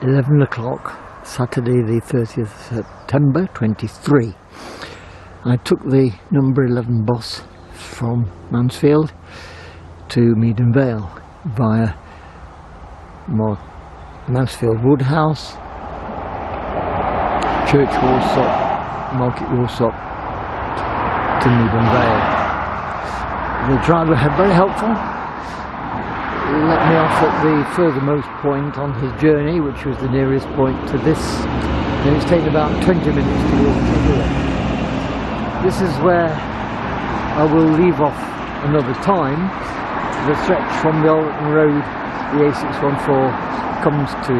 11 o'clock, Saturday the 30th of September 23. I took the number 11 bus from Mansfield to Meaden Vale via Mansfield Woodhouse, Church Warsop, Market Warsop to Meaden Vale. The driver had very helpful. Let me off at the furthermost point on his journey, which was the nearest point to this, and it's taken about 20 minutes to walk to here. This is where I will leave off another time. The stretch from the Allerton Road, the A614, comes to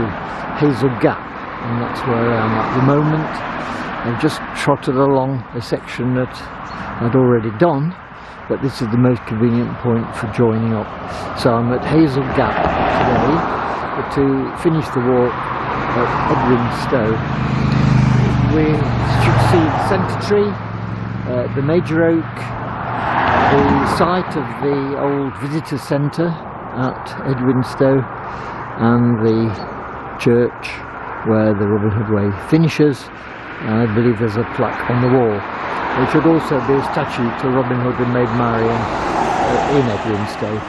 Hazel Gap, and that's where I am at the moment. I've just trotted along a section that I'd already done, but this is the most convenient point for joining up. So I'm at Hazel Gap today to finish the walk at Edwinstowe. We should see the centre tree, the major oak, the site of the old visitor centre at Edwinstowe, and the church where the Robin Hood Way finishes. I believe there's a plaque on the wall. There should also be a statue to Robin Hood and Maid Marian in Edwinstowe.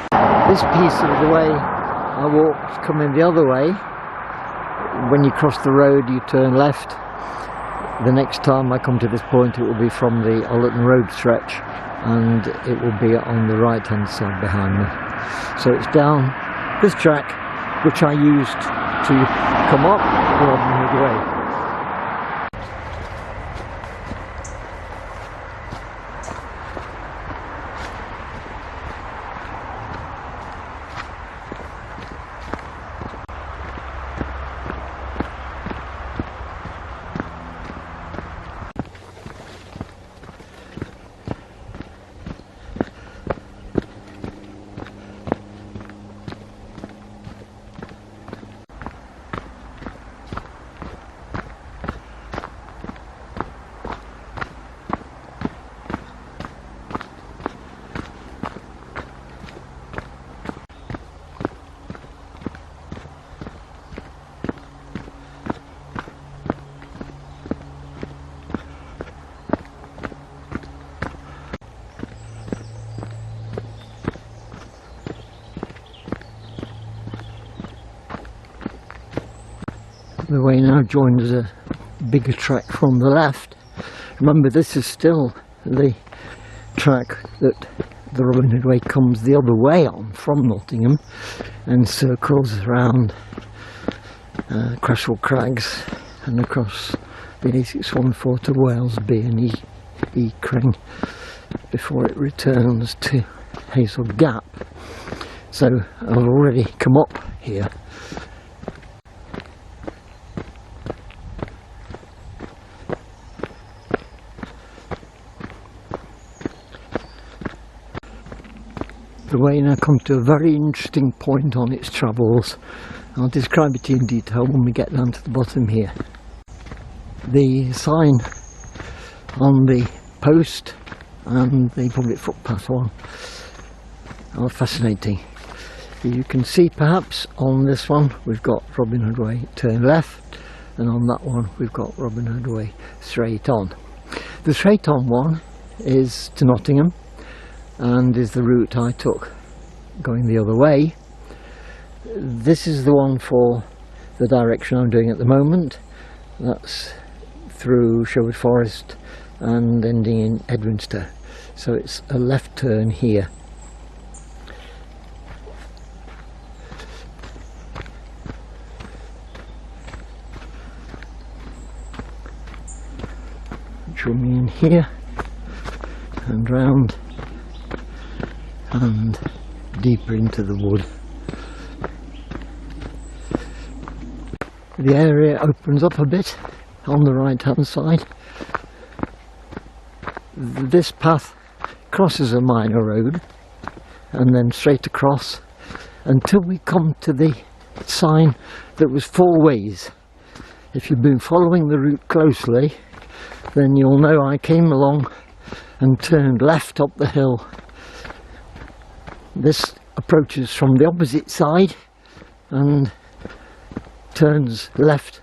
This piece of the way I walked coming the other way. When you cross the road you turn left. The next time I come to this point it will be from the Allerton Road stretch, and it will be on the right hand side behind me. So it's down this track which I used to come up the Robin Hood Way. The way now joins a bigger track from the left. Remember, this is still the track that the Robin Hood Way comes the other way on from Nottingham and circles around Crashwell Crags and across the A614 to Wales B and E Cring before it returns to Hazel Gap. So I've already come up here. The way now comes to a very interesting point on its travels. I'll describe it in detail when we get down to the bottom here. The sign on the post and the public footpath one are fascinating. You can see perhaps on this one we've got Robin Hood Way turn left, and on that one we've got Robin Hood Way straight on. The straight on one is to Nottingham and is the route I took going the other way. This is the one for the direction I'm doing at the moment. That's through Sherwood Forest and ending in Edwinstowe. So it's a left turn here. Which will mean here and round and deeper into the wood. The area opens up a bit on the right hand side. This path crosses a minor road and then straight across until we come to the sign that was 4 ways. If you've been following the route closely, then you'll know I came along and turned left up the hill. This approaches from the opposite side and turns left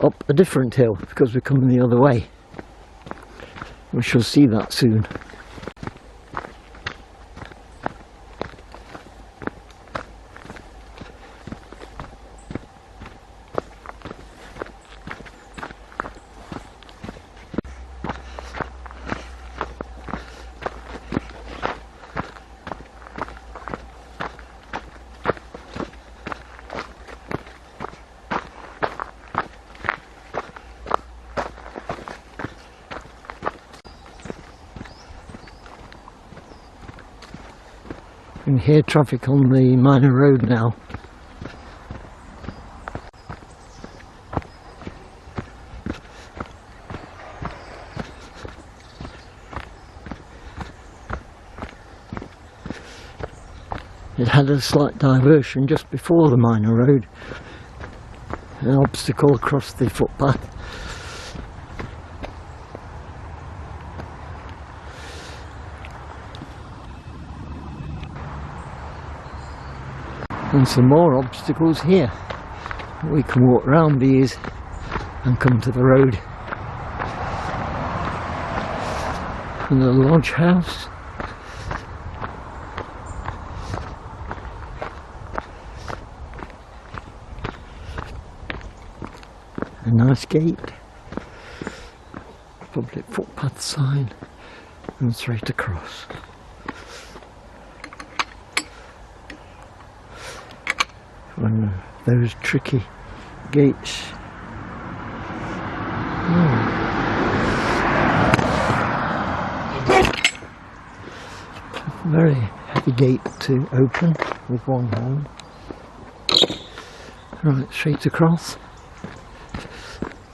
up a different hill because we're coming the other way. We shall see that soon. You can hear traffic on the minor road now. It had a slight diversion just before the minor road, an obstacle across the footpath. And some more obstacles here. We can walk round these and come to the road. And the lodge house. A nice gate. Public footpath sign. And straight across. One of those tricky gates. Very heavy gate to open with one hand. Right, straight across.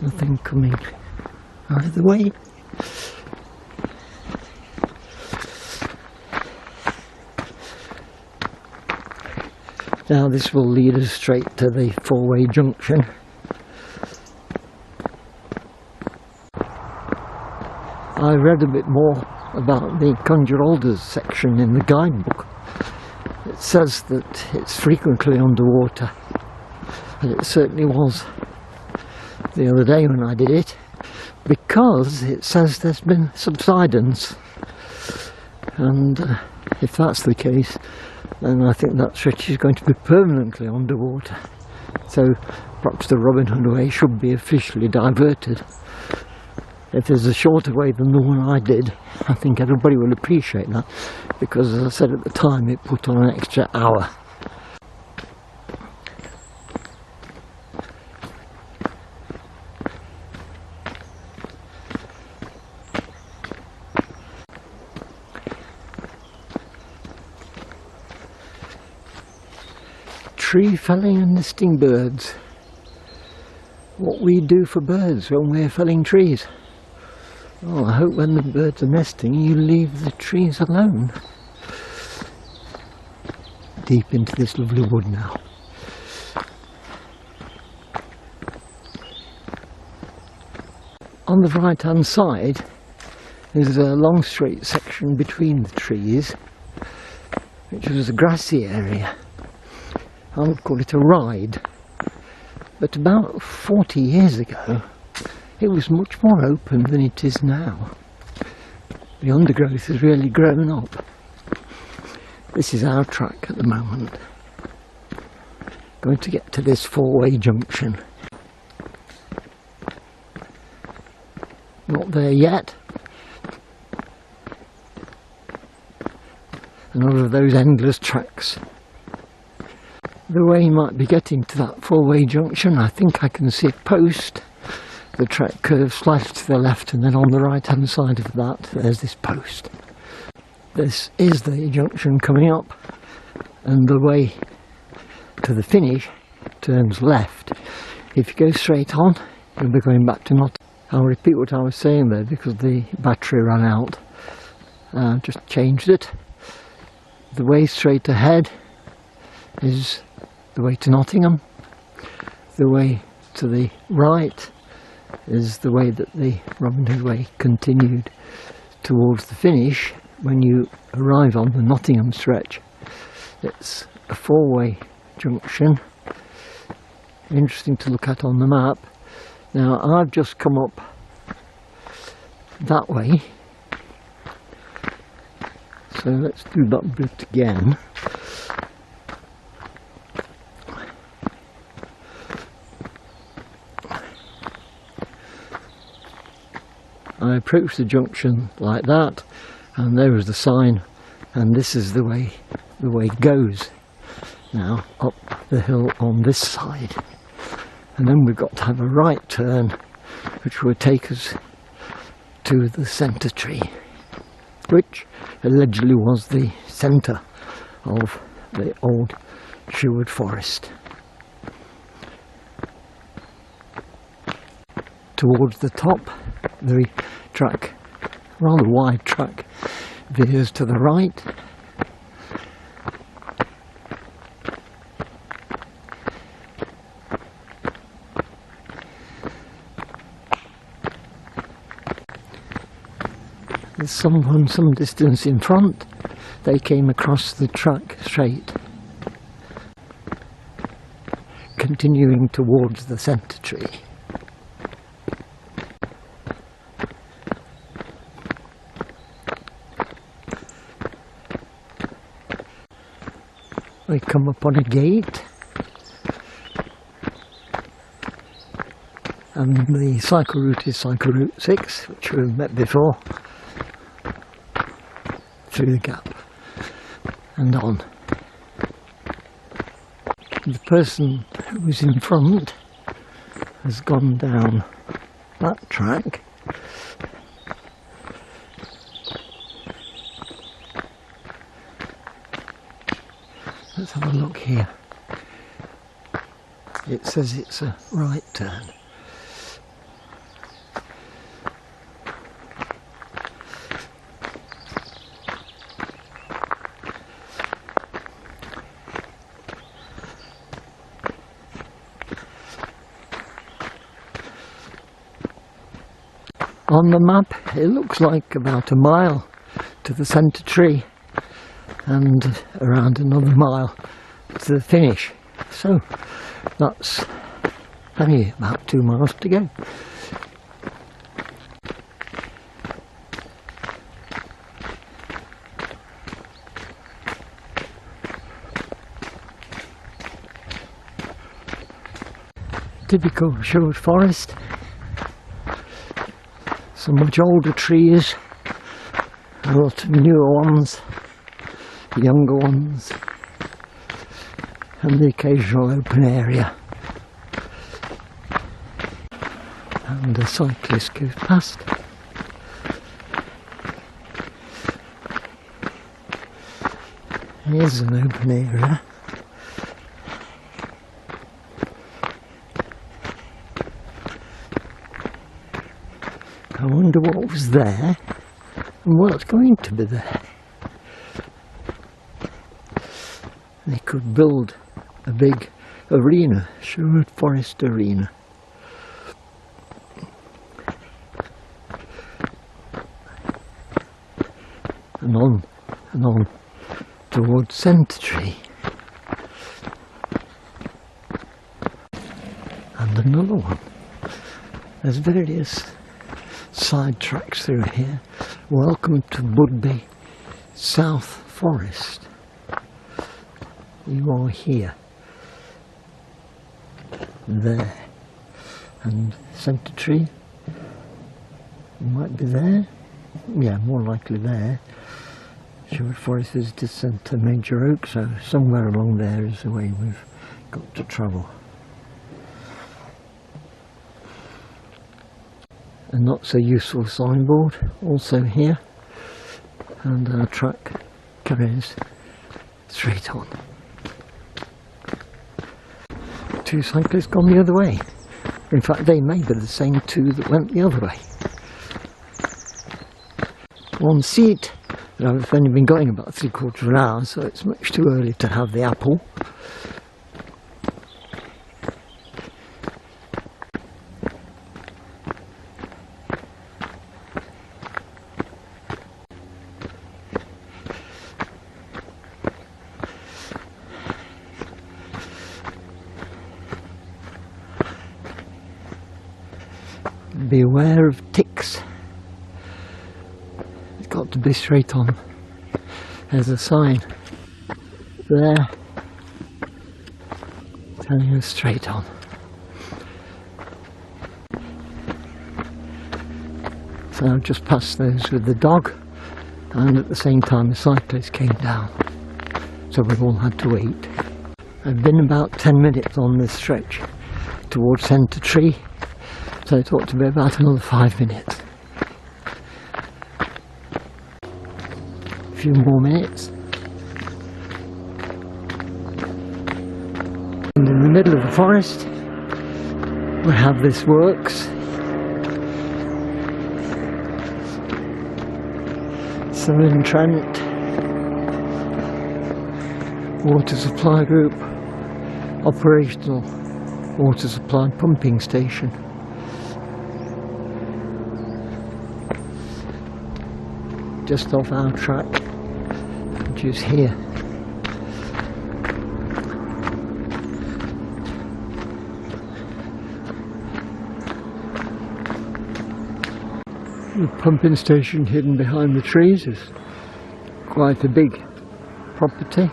Nothing coming out of the way. Now this will lead us straight to the four-way junction. I read a bit more about the Conjure Alders section in the guidebook. It says that it's frequently underwater, and it certainly was the other day when I did it, because it says there's been subsidence, and if that's the case, then I think that stretch is going to be permanently underwater. So perhaps the Robin Hood Way should be officially diverted. If there's a shorter way than the one I did, I think everybody will appreciate that, because as I said at the time, it put on an extra hour. Tree felling and nesting birds. What we do for birds when we're felling trees. Oh, I hope when the birds are nesting you leave the trees alone. Deep into this lovely wood now. On the right hand side is a long straight section between the trees, which was a grassy area. I would call it a ride, but about 40 years ago it was much more open than it is now. The undergrowth has really grown up. This is our track at the moment. Going to get to this four-way junction. Not there yet. Another of those endless tracks. The way you might be getting to that four-way junction, I think I can see a post. The track curves slightly to the left, and then on the right hand side of that there's this post. This is the junction coming up, and the way to the finish turns left. If you go straight on, you'll be going back to Nottingham. I'll repeat what I was saying there because the battery ran out. Just changed it. The way straight ahead is the way to Nottingham. The way to the right is the way that the Robin Hood Way continued towards the finish when you arrive on the Nottingham stretch. It's a four-way junction. interesting to look at on the map. Now I've just come up that way, so let's do that bit again. I approach the junction like that, and there is the sign, and this is the way it goes now up the hill on this side. And then we've got to have a right turn which will take us to the centre tree, which allegedly was the centre of the old Sherwood Forest. Towards the top, the track, rather wide track, veers to the right. There's someone some distance in front. They came across the track straight, continuing towards the centre tree. We come upon a gate, and the cycle route is cycle route 6, which we've met before, through the gap and on. The person who was in front has gone down that track. Let's have a look here. It says it's a right turn. On the map it looks like about a mile to the centre tree and around another mile to the finish, so that's only about 2 miles to go. Typical Sherwood Forest. Some much older trees, a lot of newer ones, younger ones, and the occasional open area. And a cyclist goes past. Here's an open area. I wonder what was there and what's going to be there. They could build a big arena, Sherwood Forest Arena. And on towards Centre Tree. And another one. There's various side tracks through here. Welcome to Budby South Forest. You are here, there, and Centre Tree. You might be there. Yeah, more likely there. Sherwood Forest is to Centre Major Oak, so somewhere along there is the way we've got to travel. A not so useful signboard also here, and our track carries straight on. Two cyclists gone the other way. In fact, they may be the same two that went the other way. One seat, I've only been going about 3/4 of an hour, so it's much too early to have the apple. Be aware of ticks. It's got to be straight on. There's a sign there telling us straight on. So I've just passed those with the dog, and at the same time the cyclist came down, so we all had to wait. I've been about 10 minutes on this stretch towards Centre Tree, so it ought to be about another 5 minutes. A few more minutes. And in the middle of the forest we have this works. Southern Trent Water Supply Group operational water supply pumping station. Just off our track, which is here. The pumping station hidden behind the trees is quite a big property.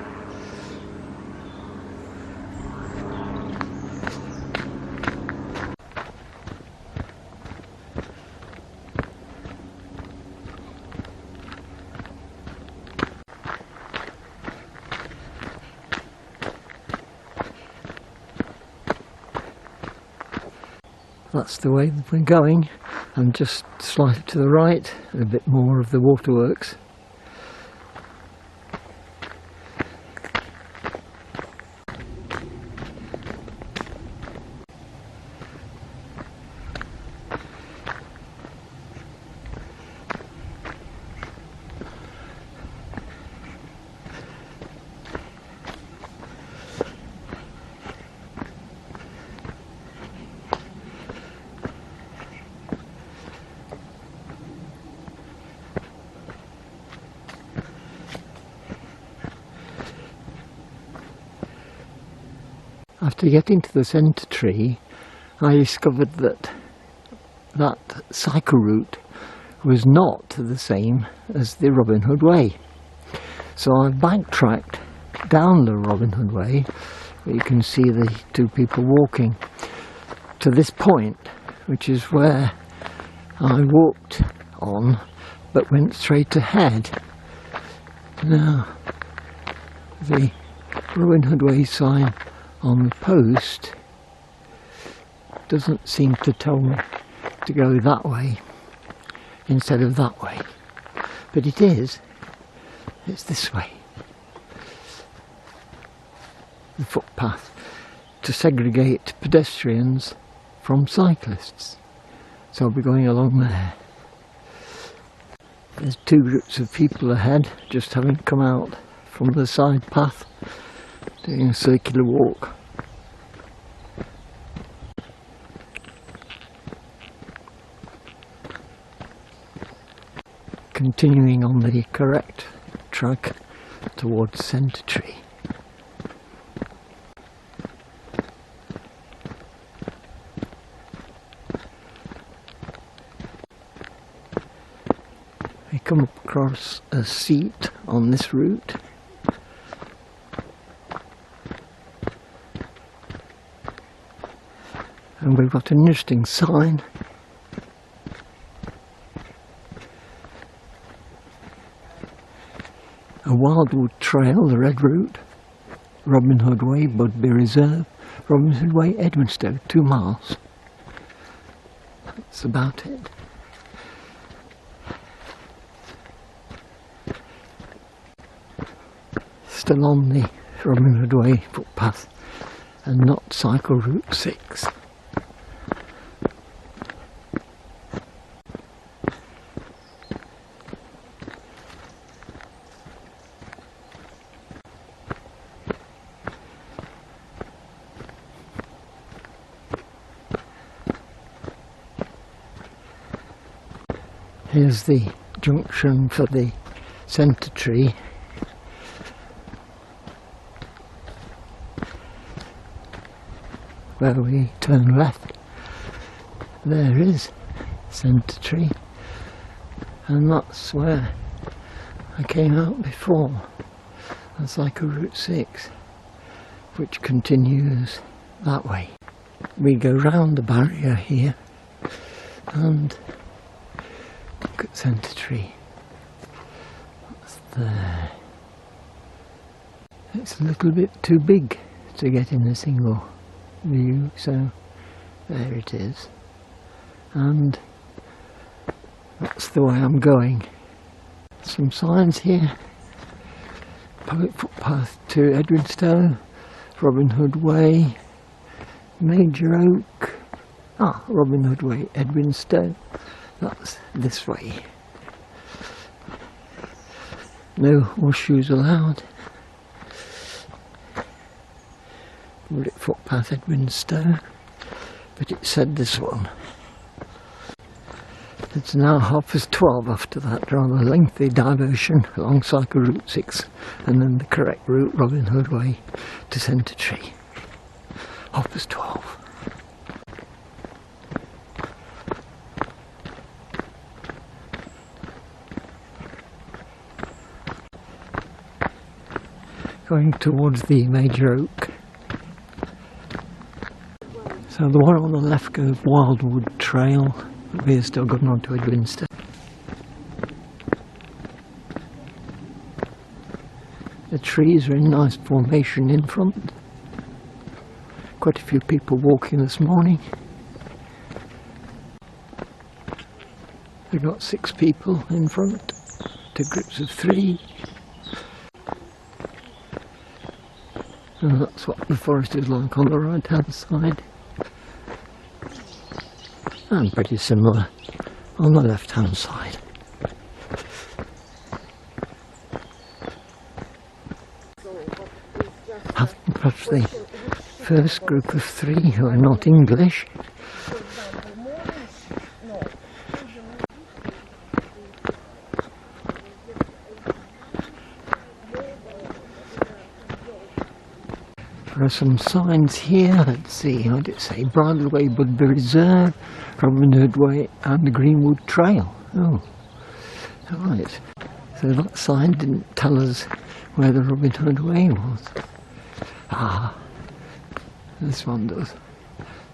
That's the way we're going, and just slightly to the right, a bit more of the waterworks. After getting to the Centre Tree, I discovered that that cycle route was not the same as the Robin Hood Way. So I backtracked down the Robin Hood Way, where you can see the two people walking, to this point, which is where I walked on, but went straight ahead. Now, the Robin Hood Way sign on the post doesn't seem to tell me to go that way instead of that way, but it's this way, the footpath, to segregate pedestrians from cyclists. So I'll be going along there. There's two groups of people ahead, just having come out from the side path, doing a circular walk. Continuing on the correct track towards Centre Tree. We come across a seat on this route. And we've got an interesting sign. A Wildwood Trail, the Red Route, Robin Hood Way, Budby Reserve, Robin Hood Way, Edwinstowe, 2 miles. That's about it. Still on the Robin Hood Way footpath and not cycle route 6. Here's the junction for the Centre Tree. Where we turn left. There is centre tree, and that's where I came out before. That's like a Route 6 which continues that way. We go round the barrier here and look at centre tree. What's there? It's a little bit too big to get in a single view, so there it is. And that's the way I'm going. Some signs here. Public footpath to Edwinstowe, Robin Hood Way, Major Oak. Robin Hood Way, Edwinstowe. That's this way. No horseshoes allowed. Public footpath, Edwinstowe. But it said this one. It's now 12:30 after that rather lengthy diversion along Cycle Route 6 and then the correct route, Robin Hood Way to Centre Tree. 12:30. Going towards the Major Oak. So the one on the left goes Wildwood Trail. We're still going on to Edwinstowe. The trees are in nice formation in front. Quite a few people walking this morning. We've got 6 people in front to groups of 3. And that's what the forest is like on the right hand side. And pretty similar on the left hand side. Perhaps the first group of 3 who are not English. There are some signs here. Let's see, how did it say? Bridleway Budbury Reserve, Robin Hood Way and the Greenwood Trail. Oh, right. So that sign didn't tell us where the Robin Hood Way was. This one does.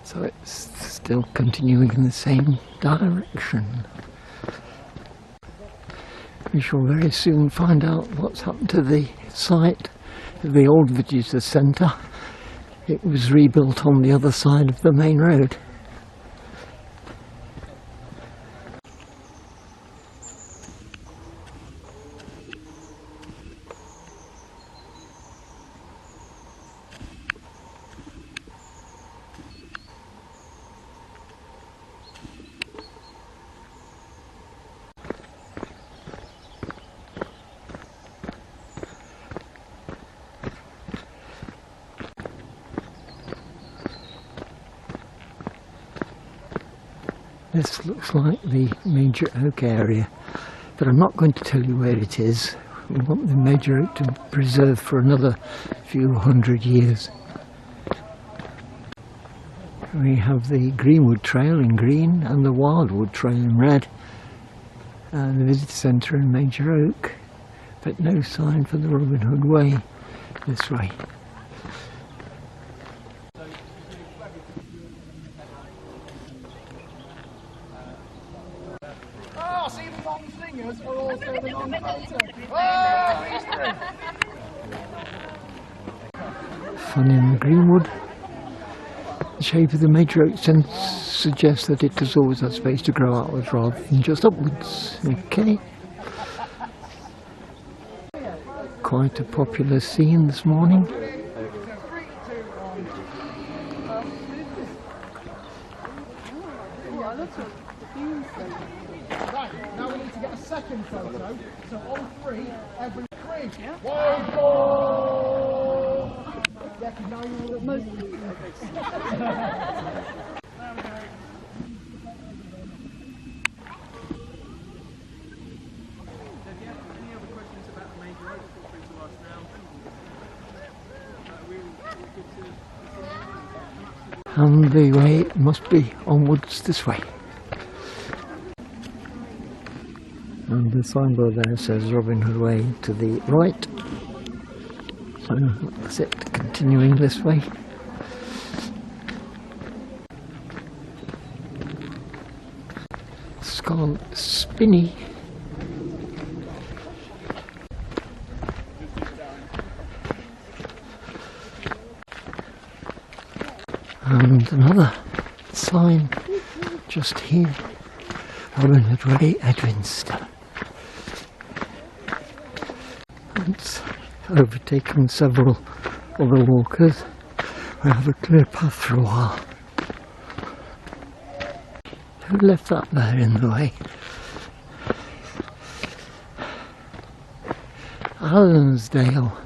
So it's still continuing in the same direction. We shall very soon find out what's happened to the site of the old visitor centre. It was rebuilt on the other side of the main road. This looks like the Major Oak area, but I'm not going to tell you where it is. We want the Major Oak to preserve for another few hundred years. We have the Greenwood Trail in green and the Wildwood Trail in red, and the visitor centre in Major Oak, but no sign for the Robin Hood Way this way. Fun in Greenwood. The shape of the Major Oak suggests that it has always had space to grow outwards rather than just upwards. Okay. Quite a popular scene this morning. Right, now we need to get a second photo. So on 3, every 3. Yeah. Yeah, because now you will most of you. And the way must be onwards this way. And the signboard there says Robin Hood Way to the right. So that's it, continuing this way. Scarlet Spinney. And another sign just here, Robin Hood Way, Edwinstowe. It's overtaken several other walkers. We have a clear path for a while. Who left that there in the way? Edwinstowe.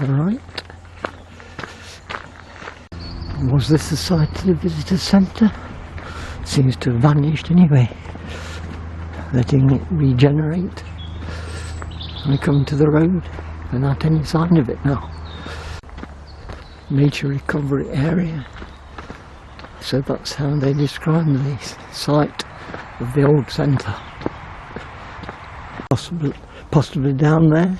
Right. Was this the site of the visitor centre? Seems to have vanished anyway. Letting it regenerate. And we come to the road without any sign of it now. Nature recovery area. So that's how they describe the site of the old centre. Possibly down there.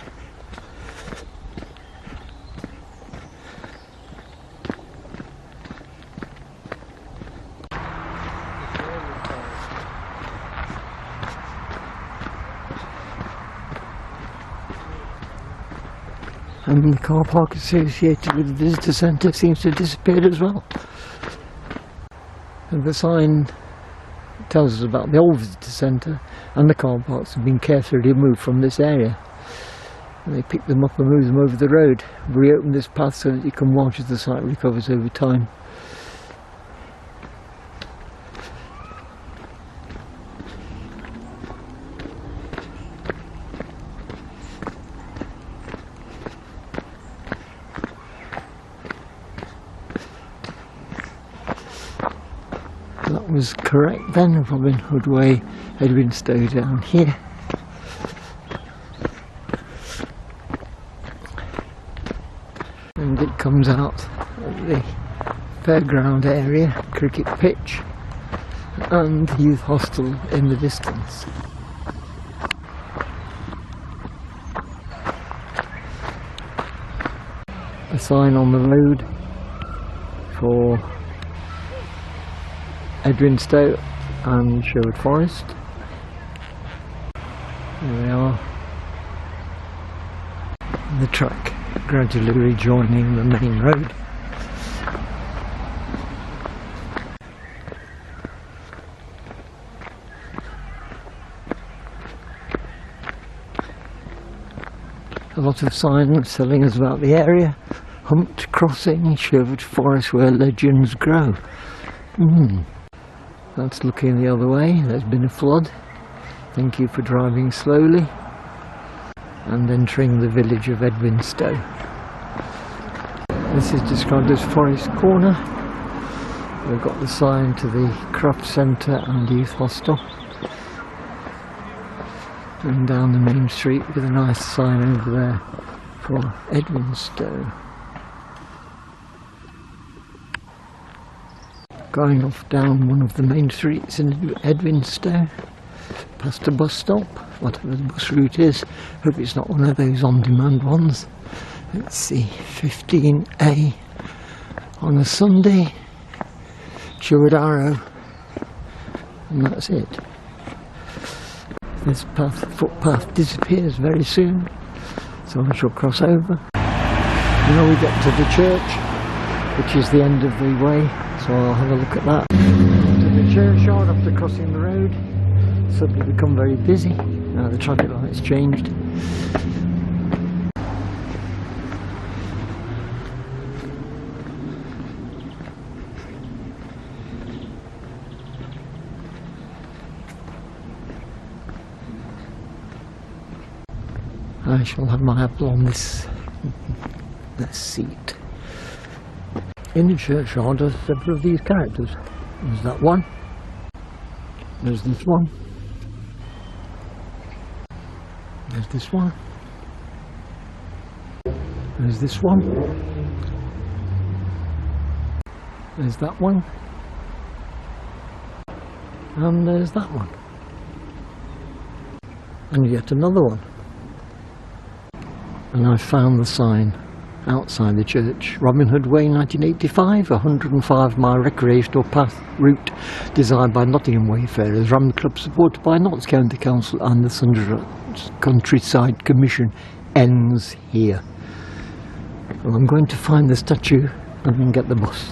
And the car park associated with the visitor centre seems to have disappeared as well. And the sign tells us about the old visitor centre, and the car parks have been carefully removed from this area. And they picked them up and moved them over the road, reopened this path so that you can watch as the site recovers over time. That was correct then, Robin Hood Way, Edwinstowe down here. And it comes out at the fairground area, cricket pitch, and youth hostel in the distance. A sign on the road for Edwinstowe and Sherwood Forest. Here we are. The track gradually rejoining the main road. A lot of signs telling us about the area. Humped Crossing, Sherwood Forest where legends grow. That's looking the other way. There's been a flood. Thank you for driving slowly. And entering the village of Edwinstowe. This is described as Forest Corner. We've got the sign to the craft centre and youth hostel. And down the main street with a nice sign over there for Edwinstowe. Going off down one of the main streets in Edwinstowe, past a bus stop, whatever the bus route is. Hope it's not one of those on-demand ones. Let's see, 15A on a Sunday, Sherwood Arrow, and that's it. This footpath disappears very soon, so I shall cross over. Now we get to the church, which is the end of the way. So I'll have a look at that. To the churchyard after crossing the road. Suddenly become very busy. Now the traffic light's changed. I shall have my apple on this seat. In the churchyard are several of these characters. There's that one. There's this one. There's this one. There's this one. There's that one. And there's that one. And yet another one. And I found the sign outside the church. Robin Hood Way 1985, 105-mile recreational path route designed by Nottingham Wayfarers, Ram Club supported by Notts County Council and the Sunderland Countryside Commission ends here. Well, I'm going to find the statue and then get the bus.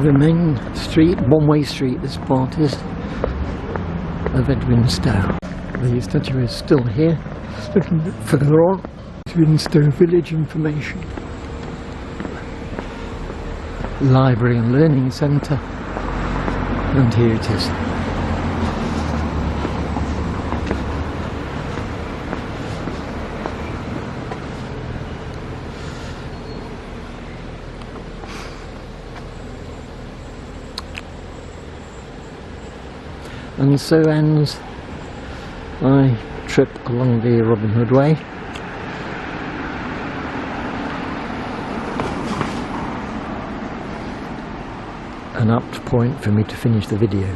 The main street, one-way street, this part is of Edwinstowe. The statue is still here. Just a little bit further on, Edwinstowe Village Information. Library and Learning Centre, and here it is. And so ends my trip along the Robin Hood Way. An apt point for me to finish the video.